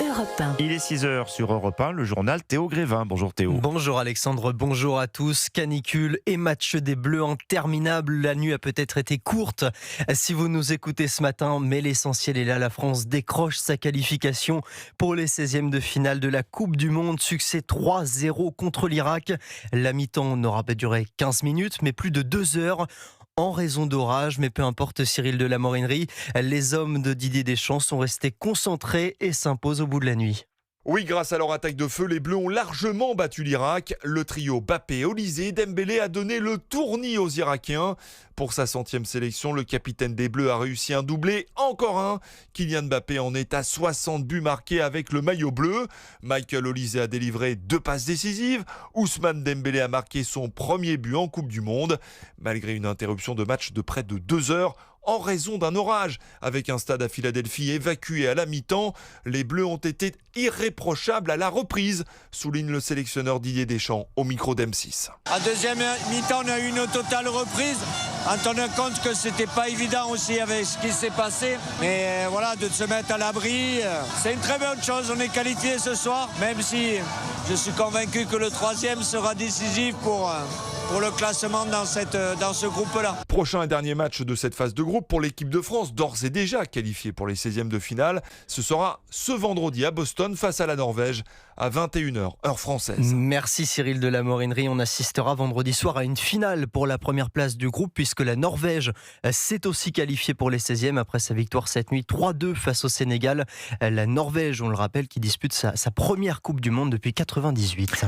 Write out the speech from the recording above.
Europe 1. Il est 6h sur Europe 1, le journal Théo Grévin. Bonjour Théo. Bonjour Alexandre, bonjour à tous. Canicule et match des Bleus interminable. La nuit a peut-être été courte si vous nous écoutez ce matin, mais l'essentiel est là. La France décroche sa qualification pour les 16e de finale de la Coupe du Monde. Succès 3-0 contre l'Irak. La mi-temps n'aura pas duré 15 minutes, mais plus de 2 heures. En raison d'orage, mais peu importe Cyril de la Morinerie, les hommes de Didier Deschamps sont restés concentrés et s'imposent au bout de la nuit. Oui, grâce à leur attaque de feu, les Bleus ont largement battu l'Irak. Le trio Mbappé, Olysée, Dembélé a donné le tournis aux Irakiens. Pour sa 100e sélection, le capitaine des Bleus a réussi un doublé, encore un. Kylian Mbappé en est à 60 buts marqués avec le maillot bleu. Michael Olysée a délivré 2 passes décisives. Ousmane Dembélé a marqué son premier but en Coupe du Monde. Malgré une interruption de match de près de 2 heures, en raison d'un orage. Avec un stade à Philadelphie évacué à la mi-temps, les Bleus ont été irréprochables à la reprise, souligne le sélectionneur Didier Deschamps au micro d'M6. En deuxième mi-temps, on a eu une totale reprise, en tenant compte que c'était pas évident aussi avec ce qui s'est passé. Mais voilà, de se mettre à l'abri, c'est une très bonne chose. On est qualifié ce soir, même si je suis convaincu que le 3e sera décisif pour le classement dans ce groupe-là. Prochain et dernier match de cette phase de groupe pour l'équipe de France, d'ores et déjà qualifiée pour les 16e de finale. Ce sera ce vendredi à Boston face à la Norvège à 21h, heure française. Merci Cyril de la Morinerie. On assistera vendredi soir à une finale pour la première place du groupe puisque la Norvège s'est aussi qualifiée pour les 16e après sa victoire cette nuit 3-2 face au Sénégal. La Norvège, on le rappelle, qui dispute sa première Coupe du Monde depuis 98.